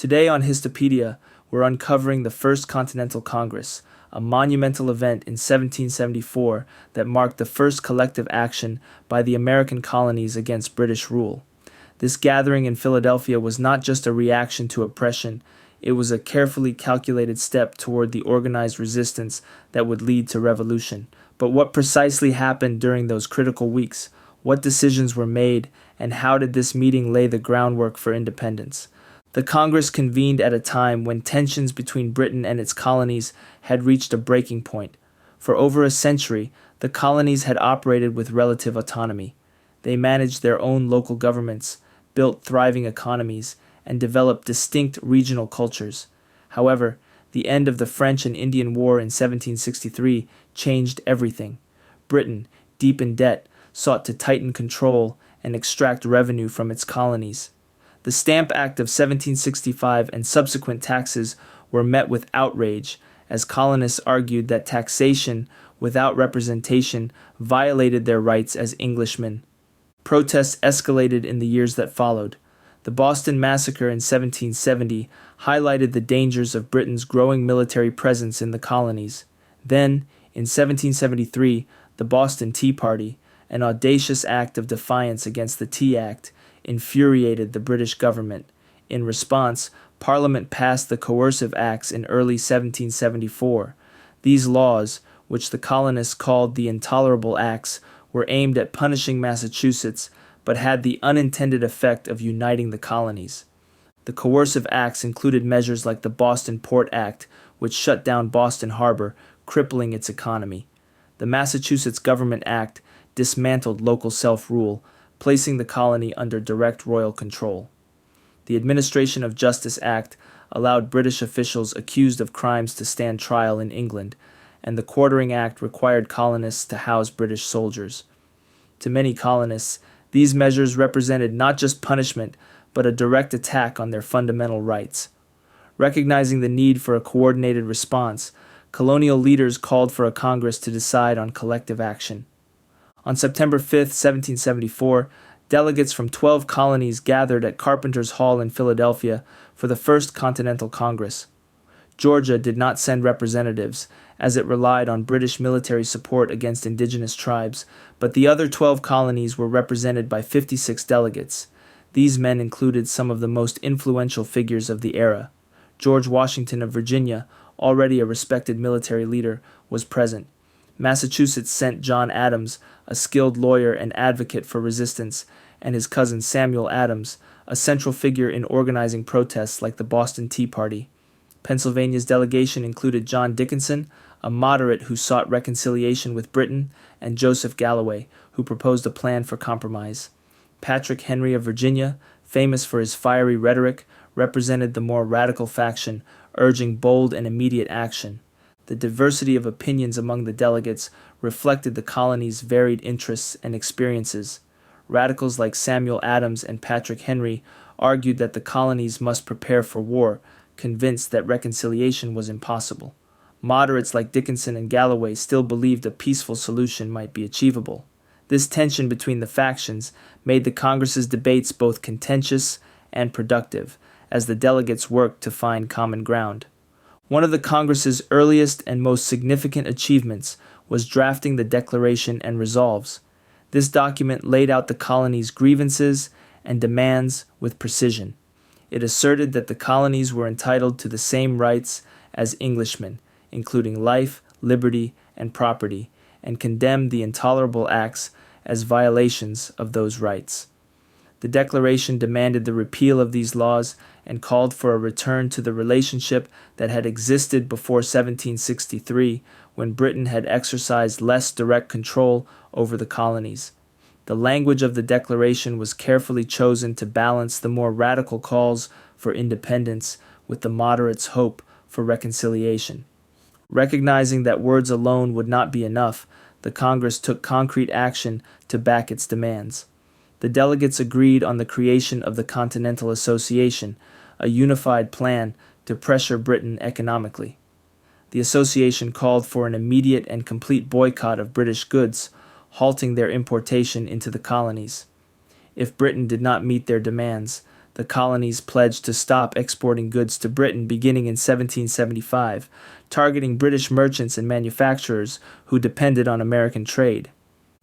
Today on Histopedia, we're uncovering the First Continental Congress, a monumental event in 1774 that marked the first collective action by the American colonies against British rule. This gathering in Philadelphia was not just a reaction to oppression, it was a carefully calculated step toward the organized resistance that would lead to revolution. But what precisely happened during those critical weeks? What decisions were made, and how did this meeting lay the groundwork for independence? The Congress convened at a time when tensions between Britain and its colonies had reached a breaking point. For over a century, the colonies had operated with relative autonomy. They managed their own local governments, built thriving economies, and developed distinct regional cultures. However, the end of the French and Indian War in 1763 changed everything. Britain, deep in debt, sought to tighten control and extract revenue from its colonies. The Stamp Act of 1765 and subsequent taxes were met with outrage, as colonists argued that taxation without representation violated their rights as Englishmen. Protests escalated in the years that followed. The Boston Massacre in 1770 highlighted the dangers of Britain's growing military presence in the colonies. Then, in 1773, the Boston Tea Party, an audacious act of defiance against the Tea Act, infuriated the British government. In response, Parliament passed the Coercive Acts in early 1774. These laws, which the colonists called the Intolerable Acts, were aimed at punishing Massachusetts, but had the unintended effect of uniting the colonies. The Coercive Acts included measures like the Boston Port Act, which shut down Boston Harbor, crippling its economy. The Massachusetts Government Act dismantled local self-rule, placing the colony under direct royal control. The Administration of Justice Act allowed British officials accused of crimes to stand trial in England, and the Quartering Act required colonists to house British soldiers. To many colonists, these measures represented not just punishment, but a direct attack on their fundamental rights. Recognizing the need for a coordinated response, colonial leaders called for a Congress to decide on collective action. On September 5, 1774, delegates from 12 colonies gathered at Carpenter's Hall in Philadelphia for the First Continental Congress. Georgia did not send representatives, as it relied on British military support against indigenous tribes, but the other 12 colonies were represented by 56 delegates. These men included some of the most influential figures of the era. George Washington of Virginia, already a respected military leader, was present. Massachusetts sent John Adams, a skilled lawyer and advocate for resistance, and his cousin Samuel Adams, a central figure in organizing protests like the Boston Tea Party. Pennsylvania's delegation included John Dickinson, a moderate who sought reconciliation with Britain, and Joseph Galloway, who proposed a plan for compromise. Patrick Henry of Virginia, famous for his fiery rhetoric, represented the more radical faction, urging bold and immediate action. The diversity of opinions among the delegates reflected the colony's varied interests and experiences. Radicals like Samuel Adams and Patrick Henry argued that the colonies must prepare for war, convinced that reconciliation was impossible. Moderates like Dickinson and Galloway still believed a peaceful solution might be achievable. This tension between the factions made the Congress's debates both contentious and productive, as the delegates worked to find common ground. One of the Congress's earliest and most significant achievements was drafting the Declaration and Resolves. This document laid out the colony's grievances and demands with precision. It asserted that the colonies were entitled to the same rights as Englishmen, including life, liberty, and property, and condemned the intolerable acts as violations of those rights. The Declaration demanded the repeal of these laws and called for a return to the relationship that had existed before 1763, when Britain had exercised less direct control over the colonies. The language of the Declaration was carefully chosen to balance the more radical calls for independence with the moderates' hope for reconciliation. Recognizing that words alone would not be enough, the Congress took concrete action to back its demands. The delegates agreed on the creation of the Continental Association, a unified plan to pressure Britain economically. The association called for an immediate and complete boycott of British goods, halting their importation into the colonies. If Britain did not meet their demands, the the colonies pledged to stop exporting goods to Britain beginning in 1775, targeting British merchants and manufacturers who depended on American trade.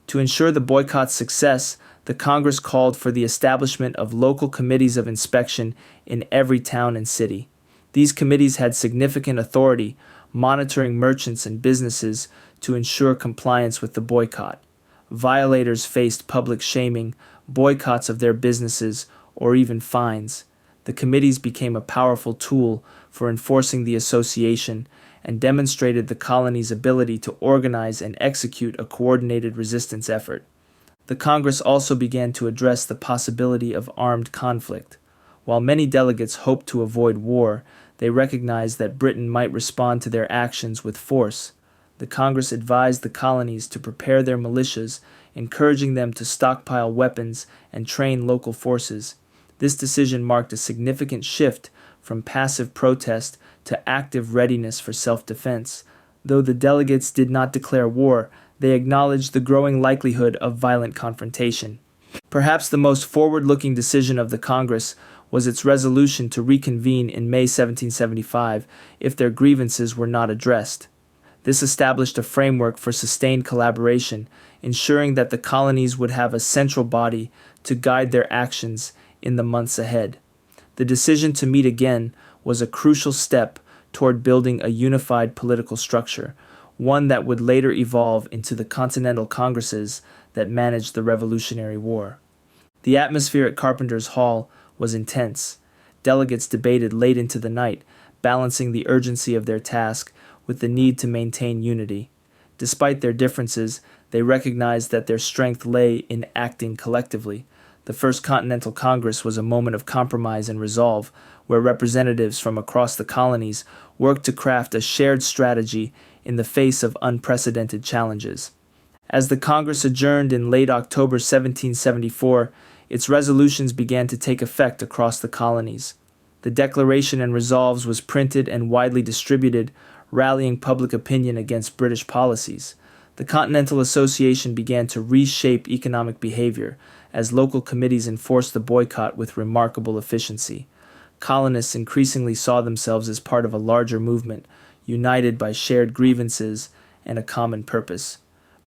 To ensure the boycott's success, the Congress called for the establishment of local committees of inspection in every town and city. These committees had significant authority, monitoring merchants and businesses to ensure compliance with the boycott. Violators faced public shaming, boycotts of their businesses, or even fines. The committees became a powerful tool for enforcing the association and demonstrated the colony's ability to organize and execute a coordinated resistance effort. The Congress also began to address the possibility of armed conflict. While many delegates hoped to avoid war, they recognized that Britain might respond to their actions with force. The Congress advised the colonies to prepare their militias, encouraging them to stockpile weapons and train local forces. This decision marked a significant shift from passive protest to active readiness for self-defense. Though the delegates did not declare war, they acknowledged the growing likelihood of violent confrontation. Perhaps the most forward-looking decision of the Congress was its resolution to reconvene in May 1775 if their grievances were not addressed. This established a framework for sustained collaboration, ensuring that the colonies would have a central body to guide their actions in the months ahead. The decision to meet again was a crucial step toward building a unified political structure, one that would later evolve into the Continental Congresses that managed the Revolutionary War. The atmosphere at Carpenter's Hall was intense. Delegates debated late into the night, balancing the urgency of their task with the need to maintain unity. Despite their differences, they recognized that their strength lay in acting collectively. The First Continental Congress was a moment of compromise and resolve, where representatives from across the colonies worked to craft a shared strategy in the face of unprecedented challenges. As the Congress adjourned in late October 1774, its resolutions began to take effect across the colonies. The Declaration and Resolves was printed and widely distributed, rallying public opinion against British policies. The Continental Association began to reshape economic behavior as local committees enforced the boycott with remarkable efficiency. Colonists increasingly saw themselves as part of a larger movement, united by shared grievances and a common purpose.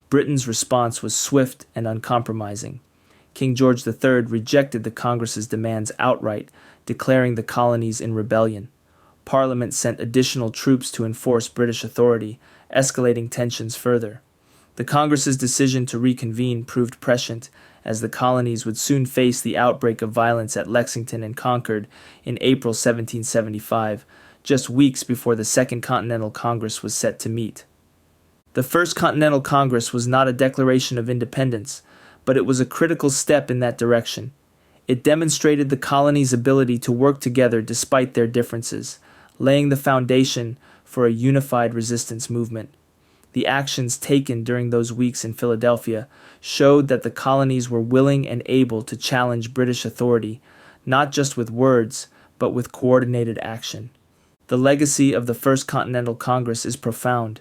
Britain's response was swift and uncompromising. King George III rejected the Congress's demands outright, declaring the colonies in rebellion. Parliament sent additional troops to enforce British authority, escalating tensions further. The Congress's decision to reconvene proved prescient, as the colonies would soon face the outbreak of violence at Lexington and Concord in April 1775, just weeks before the Second Continental Congress was set to meet. The First Continental Congress was not a declaration of independence, but it was a critical step in that direction. It demonstrated the colonies' ability to work together despite their differences, laying the foundation for a unified resistance movement. The actions taken during those weeks in Philadelphia showed that the colonies were willing and able to challenge British authority, not just with words, but with coordinated action. The legacy of the First Continental Congress is profound.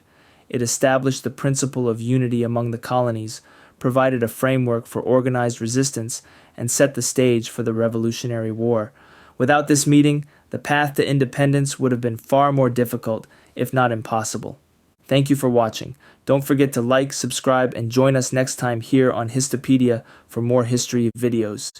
It established the principle of unity among the colonies, provided a framework for organized resistance, and set the stage for the Revolutionary War. Without this meeting, the path to independence would have been far more difficult, if not impossible. Thank you for watching. Don't forget to like, subscribe, and join us next time here on Histopedia for more history videos.